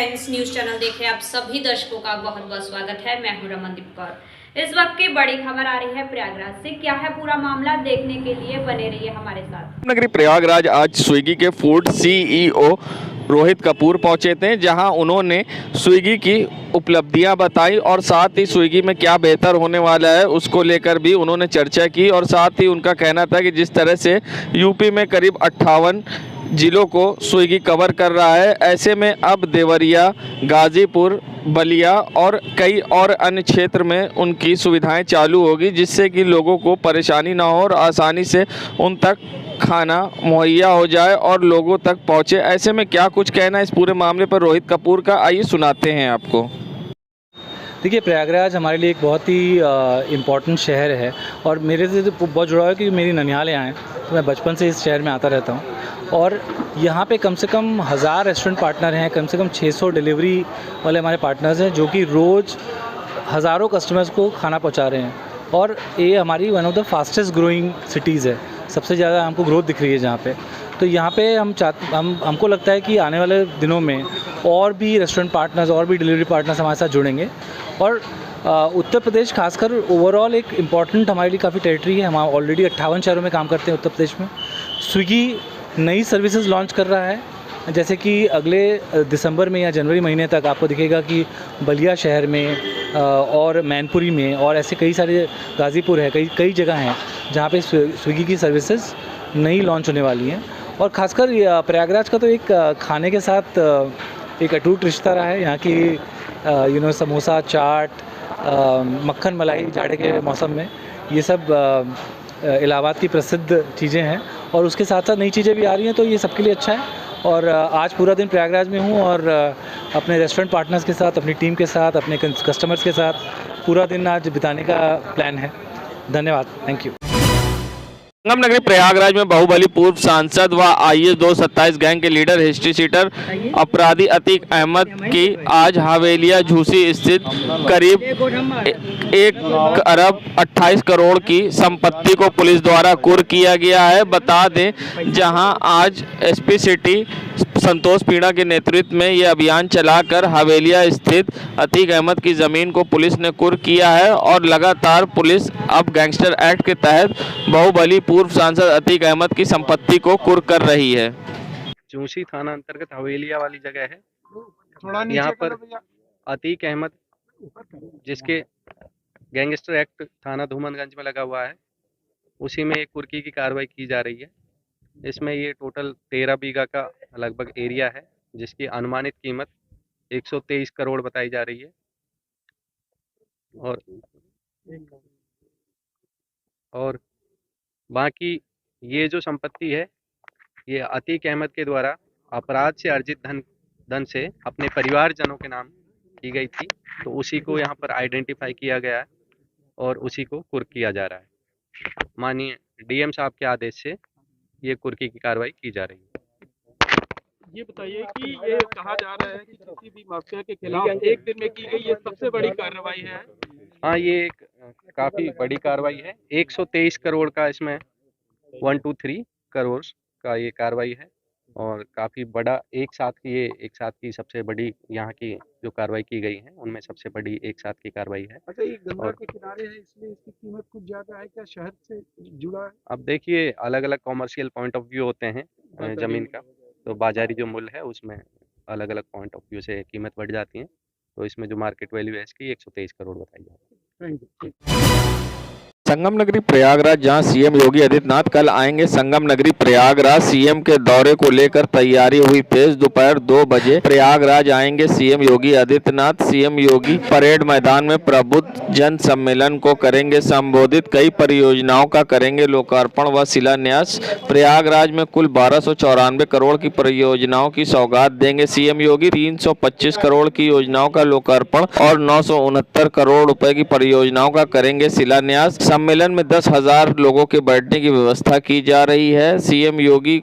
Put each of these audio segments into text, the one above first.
Friends, news channel देखे आप सभी दर्शकों का बहुत बहुत स्वागत है। मैं हूं रमनदीप कौर। इस वक्त की बड़ी खबर आ रही है प्रयागराज से। क्या है पूरा मामला, देखने के लिए बने रहिए हमारे साथ। नगरी प्रयागराज आज स्विगी के फूड सीईओ रोहित कपूर पहुंचे थे, जहां उन्होंने स्विगी की उपलब्धियां बताई और साथ ही स्विगी में क्या बेहतर होने वाला है उसको लेकर भी उन्होंने चर्चा की। और साथ ही उनका कहना था कि जिस तरह से यूपी में करीब 58 जिलों को स्विगी कवर कर रहा है, ऐसे में अब देवरिया, गाजीपुर, बलिया और कई और अन्य क्षेत्र में उनकी सुविधाएं चालू होगी, जिससे कि लोगों को परेशानी ना हो और आसानी से उन तक खाना मुहैया हो जाए और लोगों तक पहुंचे। ऐसे में क्या कुछ कहना है इस पूरे मामले पर रोहित कपूर का, आइए सुनाते हैं आपको। देखिए, प्रयागराज हमारे लिए एक बहुत ही इम्पॉर्टेंट शहर है और मेरे से तो बहुत जुड़ा है कि मेरी ननिहाल यहाँ है, तो मैं बचपन से इस शहर में आता रहता हूँ। और यहाँ पे कम से कम 1000 रेस्टोरेंट पार्टनर हैं, कम से कम 600 डिलीवरी वाले हमारे पार्टनर्स हैं, जो कि रोज़ हज़ारों कस्टमर्स को खाना पहुँचा रहे हैं। और ये हमारी one of the fastest growing cities है, सबसे ज़्यादा हमको ग्रोथ दिख रही है जहाँ पे। तो यहाँ पे हमको लगता है कि आने वाले दिनों में और भी रेस्टोरेंट पार्टनर्स और भी डिलीवरी पार्टनर्स हमारे साथ जुड़ेंगे। और उत्तर प्रदेश खासकर ओवरऑल एक इम्पॉर्टेंट हमारे लिए काफ़ी टेरिटरी है। हम ऑलरेडी 58 शहरों में काम करते हैं उत्तर प्रदेश में। स्विगी नई सर्विसेज लॉन्च कर रहा है, जैसे कि अगले दिसंबर में या जनवरी महीने तक आपको दिखेगा कि बलिया शहर में और मैनपुरी में और ऐसे कई सारे, गाज़ीपुर है, कई जगह हैं जहाँ पे स्विगी की सर्विसेज नई लॉन्च होने वाली हैं। और ख़ासकर प्रयागराज का तो एक खाने के साथ एक अटूट रिश्ता रहा है। यहाँ की समोसा, चाट, मक्खन मलाई जाड़े के मौसम में, ये सब इलाहाबाद की प्रसिद्ध चीज़ें हैं। और उसके साथ साथ नई चीज़ें भी आ रही हैं, तो ये सबके लिए अच्छा है। और आज पूरा दिन प्रयागराज में हूँ और अपने रेस्टोरेंट पार्टनर्स के साथ, अपनी टीम के साथ, अपने कस्टमर्स के साथ पूरा दिन आज बिताने का प्लान है। धन्यवाद, थैंक यू। संगम नगरी प्रयागराज में बाहुबली पूर्व सांसद व IAS 227 गैंग के लीडर, हिस्ट्री सीटर अपराधी अतीक अहमद की आज हवेलिया झूसी स्थित करीब 1 अरब 28 करोड़ की संपत्ति को पुलिस द्वारा कुर्क किया गया है। बता दें, जहां आज SP सिटी संतोष पीड़ा के नेतृत्व में यह अभियान चलाकर हवेलिया स्थित अतीक अहमद की ज़मीन को पुलिस ने कुर्क किया है। और लगातार पुलिस अब गैंगस्टर एक्ट के तहत बाहुबली पूर्व सांसद अतीक अहमद की संपत्ति को कुर्क कर रही है। चूंसी थाना अंतर्गत हवेलिया वाली जगह है। यहाँ पर अतीक अहमद, जिसके गैंगस्टर एक्ट थाना धूमनगंज में लगा हुआ है, उसी में एक कुर्की की कार्रवाई की जा रही है। इसमें ये टोटल 13 बीघा का लगभग एरिया है, जिसकी अनुमानित कीमत 123 करोड़ बताई जा रही है। और बाकी ये जो संपत्ति है, ये अतीक अहमद के द्वारा अपराध से अर्जित धन से अपने परिवारजनों के नाम की गई थी, तो उसी को यहाँ पर आइडेंटिफाई किया गया है और उसी को कुर्क किया जा रहा है। माननीय DM साहब के आदेश से ये कुर्की की कार्रवाई की जा रही है। ये बताइए कि ये कहा जा रहा है कि किसी भी माफिया के खिलाफ एक दिन में की गई ये सबसे बड़ी कार्रवाई है। हाँ, ये एक काफ़ी बड़ी कार्रवाई है। 123 करोड़ का इसमें 123 करोड़ का ये कार्रवाई है और काफ़ी बड़ा एक साथ की सबसे बड़ी यहाँ की जो कार्रवाई की गई है, उनमें सबसे बड़ी एक साथ की कार्रवाई है। अच्छा, ये गंगा के किनारे है, इसलिए इसकी कीमत कुछ ज़्यादा है क्या, शहर से जुड़ा है? अब देखिए, अलग अलग कॉमर्शियल पॉइंट ऑफ व्यू होते हैं ज़मीन का, तो बाजारी जो मूल्य है उसमें अलग अलग पॉइंट ऑफ व्यू से कीमत बढ़ जाती है। तो इसमें जो मार्केट वैल्यू है इसकी 123 करोड़ बताई जाती है। Thank you. संगम नगरी प्रयागराज, जहां CM योगी आदित्यनाथ कल आएंगे। संगम नगरी प्रयागराज, CM के दौरे को लेकर तैयारी हुई तेज। दोपहर 2 बजे प्रयागराज आएंगे CM योगी आदित्यनाथ। CM योगी परेड मैदान में प्रबुद्ध जन सम्मेलन को करेंगे संबोधित। कई परियोजनाओं का करेंगे लोकार्पण व शिलान्यास। प्रयागराज में कुल 1294 करोड़ की परियोजनाओं की सौगात देंगे CM योगी। 325 करोड़ की योजनाओं का लोकार्पण और 969 करोड़ रुपए की परियोजनाओं का करेंगे शिलान्यास। सम्मेलन में 10,000 लोगों के बैठने की व्यवस्था की जा रही है। CM योगी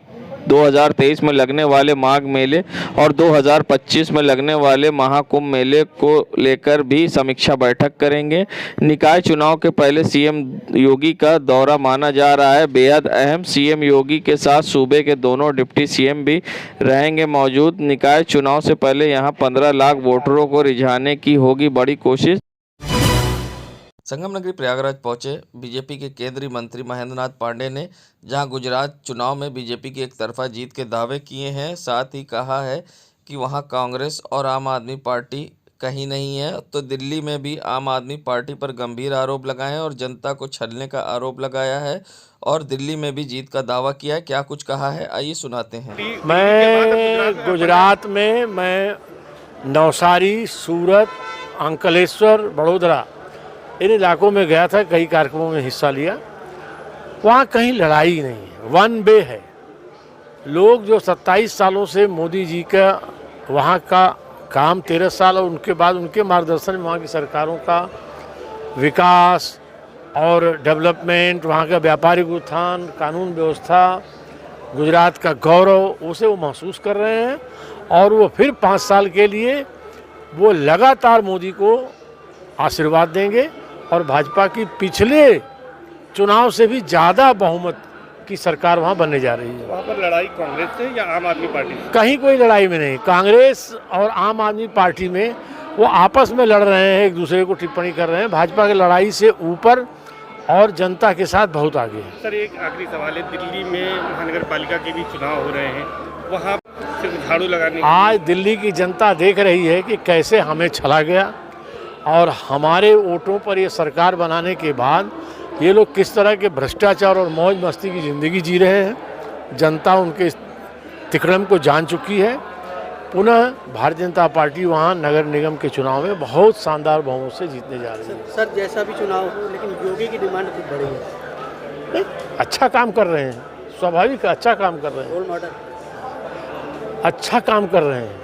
2023 में लगने वाले माघ मेले और 2025 में लगने वाले महाकुंभ मेले को लेकर भी समीक्षा बैठक करेंगे। निकाय चुनाव के पहले सीएम योगी का दौरा माना जा रहा है बेहद अहम। सीएम योगी के साथ सूबे के दोनों डिप्टी सीएम भी रहेंगे मौजूद। निकाय चुनाव से पहले यहां 15 लाख वोटरों को रिझाने की होगी बड़ी कोशिश। संगम नगरी प्रयागराज पहुंचे बीजेपी के केंद्रीय मंत्री महेंद्र नाथ पांडे ने जहां गुजरात चुनाव में बीजेपी की एक तरफा जीत के दावे किए हैं, साथ ही कहा है कि वहां कांग्रेस और आम आदमी पार्टी कहीं नहीं है, तो दिल्ली में भी आम आदमी पार्टी पर गंभीर आरोप लगाए और जनता को छलने का आरोप लगाया है और दिल्ली में भी जीत का दावा किया है। क्या कुछ कहा है, आइए सुनाते हैं। मैं गुजरात में नवसारी, सूरत, अंकलेश्वर, बड़ोदरा इन इलाकों में गया था, कई कार्यक्रमों में हिस्सा लिया। वहाँ कहीं लड़ाई नहीं है, वन वे है। लोग जो 27 सालों से मोदी जी का वहाँ का काम 13 साल और उनके बाद उनके मार्गदर्शन में वहाँ की सरकारों का विकास और डेवलपमेंट, वहाँ का व्यापारिक उत्थान, कानून व्यवस्था, गुजरात का गौरव, उसे वो महसूस कर रहे हैं। और वो फिर 5 साल के लिए वो लगातार मोदी को आशीर्वाद देंगे और भाजपा की पिछले चुनाव से भी ज़्यादा बहुमत की सरकार वहाँ बनने जा रही है। वहाँ पर लड़ाई कांग्रेस से या आम आदमी पार्टी से? कहीं कोई लड़ाई में नहीं। कांग्रेस और आम आदमी पार्टी में वो आपस में लड़ रहे हैं, एक दूसरे को टिप्पणी कर रहे हैं। भाजपा की लड़ाई से ऊपर और जनता के साथ बहुत आगे है। सर, एक आखिरी सवाल है, दिल्ली में महानगर पालिका के भी चुनाव हो रहे हैं, वहाँ सिर्फ झाड़ू लगाने आज दिल्ली की जनता देख रही है कि कैसे हमें छला गया और हमारे वोटों पर ये सरकार बनाने के बाद ये लोग किस तरह के भ्रष्टाचार और मौज मस्ती की ज़िंदगी जी रहे हैं। जनता उनके तिकड़म को जान चुकी है। पुनः भारतीय जनता पार्टी वहाँ नगर निगम के चुनाव में बहुत शानदार बहुमत से जीतने जा रही है। सर, जैसा भी चुनाव हो, लेकिन योगी की डिमांड खूब बड़ी है। अच्छा काम कर रहे हैं, स्वाभाविक अच्छा काम कर रहे हैं, रोल मॉडल अच्छा काम कर रहे हैं।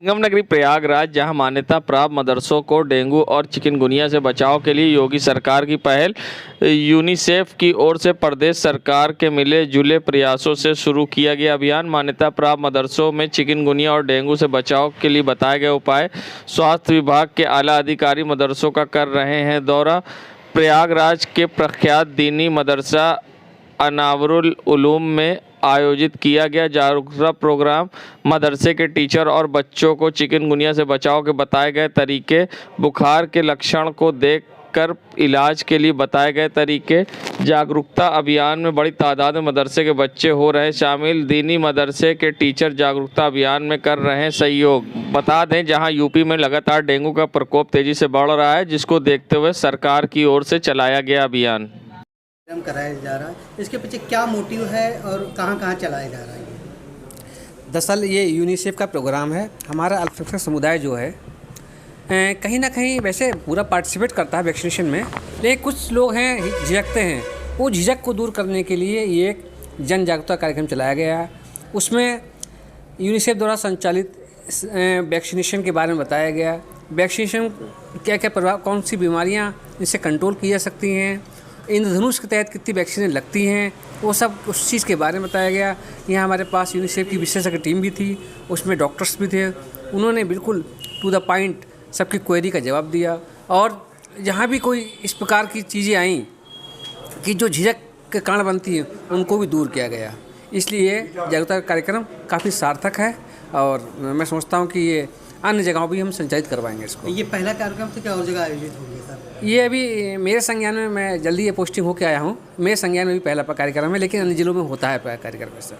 संगम नगरी प्रयागराज जहां मान्यता प्राप्त मदरसों को डेंगू और चिकनगुनिया से बचाव के लिए योगी सरकार की पहल यूनिसेफ की ओर से प्रदेश सरकार के मिले जुले प्रयासों से शुरू किया गया अभियान। मान्यता प्राप्त मदरसों में चिकनगुनिया और डेंगू से बचाव के लिए बताए गए उपाय। स्वास्थ्य विभाग के आला अधिकारी मदरसों का कर रहे हैं दौरा। प्रयागराज के प्रख्यात दीनी मदरसा अनावरुल उलूम में आयोजित किया गया जागरूकता प्रोग्राम। मदरसे के टीचर और बच्चों को चिकनगुनिया से बचाव के बताए गए तरीके, बुखार के लक्षण को देखकर इलाज के लिए बताए गए तरीके। जागरूकता अभियान में बड़ी तादाद में मदरसे के बच्चे हो रहे हैं शामिल। दीनी मदरसे के टीचर जागरूकता अभियान में कर रहे हैं सहयोग। बता दें, जहां यूपी में लगातार डेंगू का प्रकोप तेजी से बढ़ रहा है, जिसको देखते हुए सरकार की ओर से चलाया गया अभियान कराया जा रहा है। इसके पीछे क्या मोटिव है और कहां कहां चलाया जा रहा है? दरअसल ये यूनिसेफ का प्रोग्राम है। हमारा अल्पसंख्यक समुदाय जो है कहीं ना कहीं वैसे पूरा पार्टिसिपेट करता है वैक्सीनेशन में, लेकिन कुछ लोग हैं झिझकते हैं। वो झिझक को दूर करने के लिए ये एक जन जागरूकता कार्यक्रम चलाया गया है। उसमें यूनिसेफ द्वारा संचालित वैक्सीनेशन के बारे में बताया गया। वैक्सीनेशन क्या क्या प्रभाव, कौन सी बीमारियाँ इनसे कंट्रोल की जा सकती हैं, इंद्रधनुष के तहत कितनी वैक्सीनें लगती हैं, वो सब उस चीज़ के बारे में बताया गया। यहाँ हमारे पास यूनिसेफ की विशेषज्ञ टीम भी थी, उसमें डॉक्टर्स भी थे। उन्होंने बिल्कुल टू द पॉइंट सबकी क्वेरी का जवाब दिया। और जहाँ भी कोई इस प्रकार की चीज़ें आईं कि जो झिझक के कारण बनती हैं, उनको भी दूर किया गया। इसलिए जागरूकता कार्यक्रम काफ़ी सार्थक है और मैं समझता हूँ कि ये अन्य जगहों भी हम संचालित करवाएंगे इसको। ये पहला कार्यक्रम तो क्या और जगह आयोजित हो गया सर? ये अभी मेरे संज्ञान में, मैं जल्दी ये पोस्टिंग होके आया हूँ, मेरे संज्ञान में भी पहला कार्यक्रम है, लेकिन अन्य जिलों में होता है कार्यक्रम ऐसा।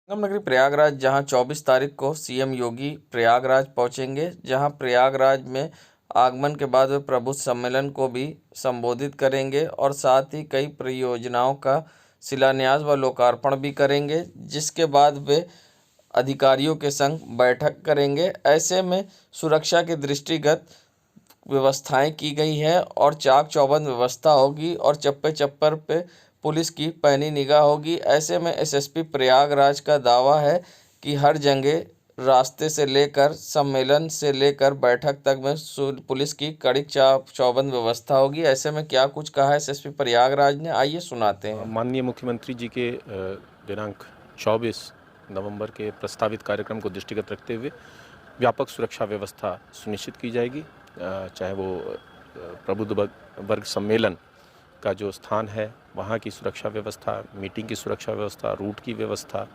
संगम नगरी प्रयागराज जहां 24 तारीख को सीएम योगी प्रयागराज पहुंचेंगे, जहां प्रयागराज में आगमन के बाद वे प्रबुद्ध सम्मेलन को भी संबोधित करेंगे और साथ ही कई परियोजनाओं का शिलान्यास व लोकार्पण भी करेंगे, जिसके बाद वे अधिकारियों के संग बैठक करेंगे। ऐसे में सुरक्षा के दृष्टिगत व्यवस्थाएं की गई हैं और चाक चौबंद व्यवस्था होगी और चप्पे चप्पर पे पुलिस की पैनी निगाह होगी। ऐसे में एसएसपी प्रयागराज का दावा है कि हर जगह रास्ते से लेकर सम्मेलन से लेकर बैठक तक में पुलिस की कड़ी चौबंद व्यवस्था होगी। ऐसे में क्या कुछ कहा है एसएसपी प्रयागराज ने, आइए सुनाते हैं। माननीय मुख्यमंत्री जी के दिनांक 24 नवंबर के प्रस्तावित कार्यक्रम को दृष्टिगत रखते हुए व्यापक सुरक्षा व्यवस्था सुनिश्चित की जाएगी। चाहे वो प्रबुद्ध वर्ग सम्मेलन का जो स्थान है वहाँ की सुरक्षा व्यवस्था, मीटिंग की सुरक्षा व्यवस्था, रूट की व्यवस्था,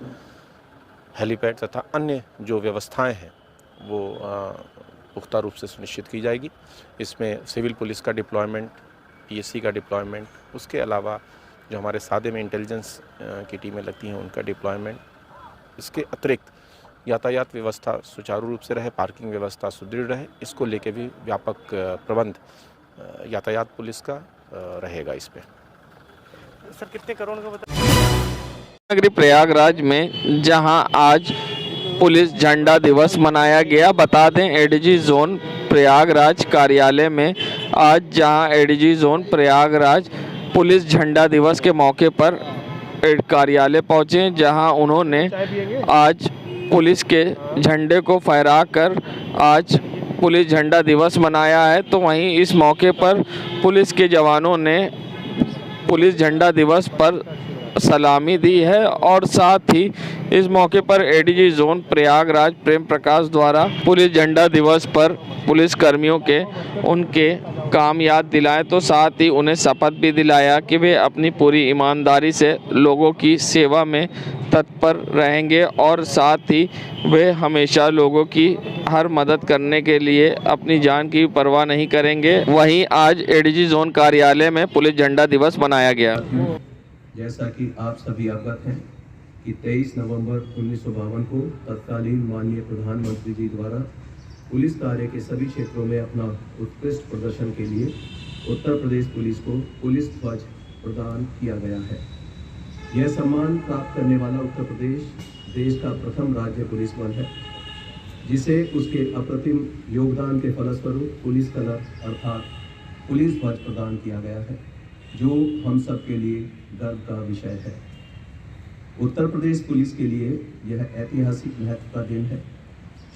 हेलीपैड तथा अन्य जो व्यवस्थाएं हैं वो पुख्ता रूप से सुनिश्चित की जाएगी। इसमें सिविल पुलिस का डिप्लॉयमेंट, पीएससी का डिप्लॉयमेंट, उसके अलावा जो हमारे सादे में इंटेलिजेंस की टीमें लगती हैं उनका डिप्लॉयमेंट, इसके अतिरिक्त यातायात व्यवस्था सुचारू रूप से रहे, पार्किंग व्यवस्था सुदृढ़ रहे, इसको लेके भी व्यापक प्रबंध यातायात पुलिस का रहेगा। इस पे सर कितने करोड़ का बता नगरी प्रयागराज में जहां आज पुलिस झंडा दिवस मनाया गया। बता दें एडीजी जोन प्रयागराज कार्यालय में आज जहां एडीजी जोन प्रयागराज पुलिस झंडा दिवस के मौके पर कार्यालय पहुंचे, जहां उन्होंने आज पुलिस के झंडे को फहराकर आज पुलिस झंडा दिवस मनाया है। तो वहीं इस मौके पर पुलिस के जवानों ने पुलिस झंडा दिवस पर सलामी दी है और साथ ही इस मौके पर एडीजी जोन प्रयागराज प्रेम प्रकाश द्वारा पुलिस झंडा दिवस पर पुलिस कर्मियों के उनके काम याद दिलाएं, तो साथ ही उन्हें शपथ भी दिलाया कि वे अपनी पूरी ईमानदारी से लोगों की सेवा में तत्पर रहेंगे और साथ ही वे हमेशा लोगों की हर मदद करने के लिए अपनी जान की परवाह नहीं करेंगे। वहीं आज एडीजी जोन कार्यालय में पुलिस झंडा दिवस मनाया गया। जैसा कि आप सभी अवगत हैं कि 23 नवंबर 1952 को तत्कालीन माननीय प्रधानमंत्री जी द्वारा पुलिस कार्य के सभी क्षेत्रों में अपना उत्कृष्ट प्रदर्शन के लिए उत्तर प्रदेश पुलिस को पुलिस ध्वज प्रदान किया गया है। यह सम्मान प्राप्त करने वाला उत्तर प्रदेश देश का प्रथम राज्य पुलिस बल है, जिसे उसके अप्रतिम योगदान के फलस्वरूप पुलिस कलर अर्थात पुलिस ध्वज प्रदान किया गया है, जो हम सब के लिए गर्व का विषय है। उत्तर प्रदेश पुलिस के लिए यह ऐतिहासिक महत्व का दिन है।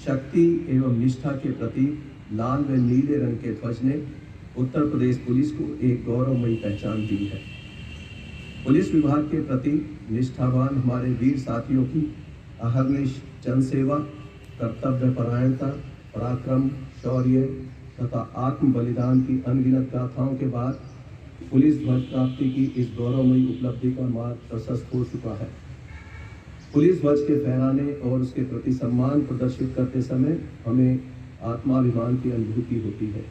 शक्ति एवं निष्ठा के प्रतीक लाल व नीले रंग के ध्वज ने उत्तर प्रदेश पुलिस को एक गौरवमयी पहचान दी है। पुलिस विभाग के प्रति निष्ठावान हमारे वीर साथियों की अहर्निश जनसेवा, कर्तव्य परायणता, पराक्रम, शौर्य तथा आत्म बलिदान की अनगिनत गाथाओं के बाद पुलिस ध्वज प्राप्ति की इस गौरवमयी उपलब्धि का मार्ग प्रशस्त हो चुका है। पुलिस ध्वज के फहराने और उसके प्रति सम्मान प्रदर्शित करते समय हमें आत्माभिमान की अनुभूति होती है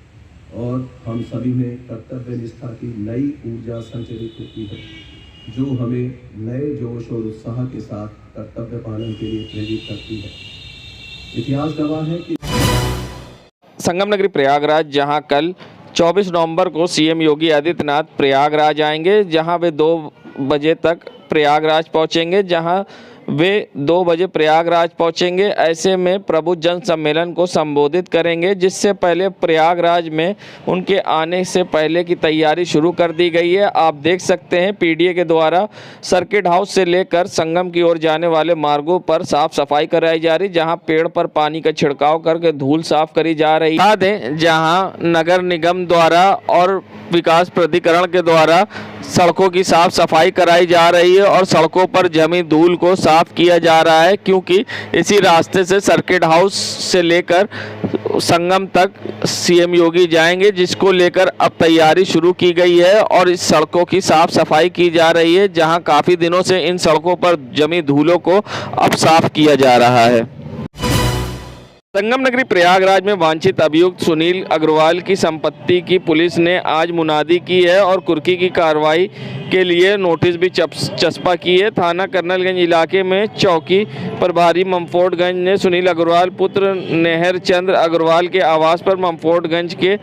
और हम सभी में कर्तव्य निष्ठा की नई ऊर्जा संचरित होती है, जो हमें नए जोश और उत्साह के साथ कर्तव्य पालन के लिए प्रेरित करती है। इतिहास गवाह है कि संगम नगरी प्रयागराज जहां कल 24 नवंबर को सीएम योगी आदित्यनाथ प्रयागराज आएंगे, जहां वे 2 बजे तक प्रयागराज पहुंचेंगे, जहां वे 2 बजे प्रयागराज पहुंचेंगे। ऐसे में प्रबुद्ध जन सम्मेलन को संबोधित करेंगे, जिससे पहले प्रयागराज में उनके आने से पहले की तैयारी शुरू कर दी गई है। आप देख सकते हैं पीडीए के द्वारा सर्किट हाउस से लेकर संगम की ओर जाने वाले मार्गों पर साफ सफाई कराई जा रही, जहां पेड़ पर पानी का छिड़काव करके धूल साफ करी जा रही है। बता दें जहां नगर निगम द्वारा और विकास प्राधिकरण के द्वारा सड़कों की साफ सफाई कराई जा रही है और सड़कों पर जमी धूल को साफ किया जा रहा है, क्योंकि इसी रास्ते से सर्किट हाउस से लेकर संगम तक सीएम योगी जाएंगे, जिसको लेकर अब तैयारी शुरू की गई है और इस सड़कों की साफ सफाई की जा रही है, जहां काफ़ी दिनों से इन सड़कों पर जमी धूलों को अब साफ किया जा रहा है। संगम नगरी प्रयागराज में वांछित अभियुक्त सुनील अग्रवाल की संपत्ति की पुलिस ने आज मुनादी की है और कुर्की की कार्रवाई के लिए नोटिस भी चस्पा की है। थाना कर्नलगंज इलाके में चौकी प्रभारी ममफोर्डगंज ने सुनील अग्रवाल पुत्र नेहर चंद्र अग्रवाल के आवास पर ममफोर्डगंज के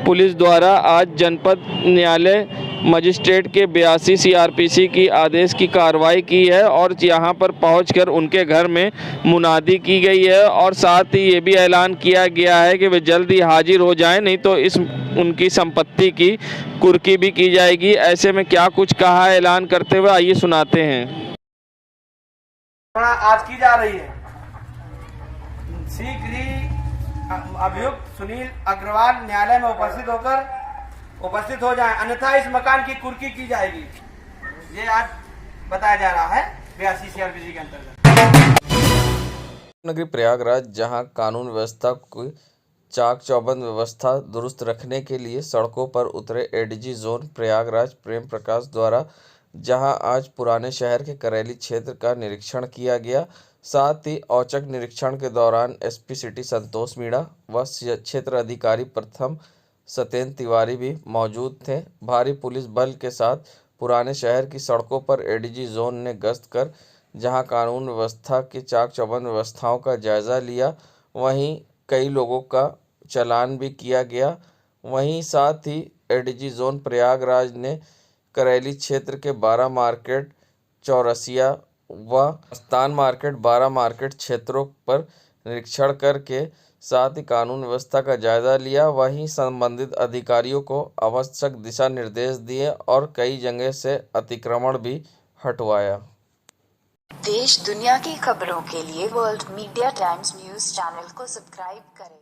पुलिस द्वारा आज जनपद न्यायालय मजिस्ट्रेट के 82 सीआरपीसी की आदेश की कार्रवाई की है और यहां पर पहुंचकर उनके घर में मुनादी की गई है और साथ ही ये भी ऐलान किया गया है कि वे जल्द ही हाजिर हो जाएं, नहीं तो इस उनकी संपत्ति की कुर्की भी की जाएगी। ऐसे में क्या कुछ कहा है ऐलान करते हुए, आइए सुनाते हैं। आज की जा रही है शीघ्र ही अभियुक्त सुनील अग्रवाल न्यायालय में उपस्थित हो जाएं, अन्यथा इस मकान की कुर्की की जाएगी। ये आज बताया जा रहा है 82 CRPC के अंतर्गत। नगरी प्रयागराज, जहां कानून व्यवस्था की चाक चौबंद व्यवस्था दुरुस्त रखने के लिए सड़कों पर उतरे एडीजी जोन प्रयागराज प्रेम प्रकाश द्वारा जहां आज पुराने शहर के करेली क्षेत्र का निरीक्षण किया गया। साथ ही औचक निरीक्षण के दौरान एसपी सिटी संतोष मीणा व क्षेत्र अधिकारी प्रथम सत्येंद्र तिवारी भी मौजूद थे। भारी पुलिस बल के साथ पुराने शहर की सड़कों पर एडीजी जोन ने गश्त कर जहां कानून व्यवस्था की चाक चौबंद व्यवस्थाओं का जायज़ा लिया, वहीं कई लोगों का चालान भी किया गया। वहीं साथ ही एडीजी जोन प्रयागराज ने करेली क्षेत्र के 12 मार्केट, चौरसिया व स्थान मार्केट, 12 मार्केट क्षेत्रों पर निरीक्षण करके साथ ही कानून व्यवस्था का जायज़ा लिया। वहीं संबंधित अधिकारियों को आवश्यक दिशा निर्देश दिए और कई जगह से अतिक्रमण भी हटवाया। देश दुनिया की खबरों के लिए world media times news channel को सब्सक्राइब करें।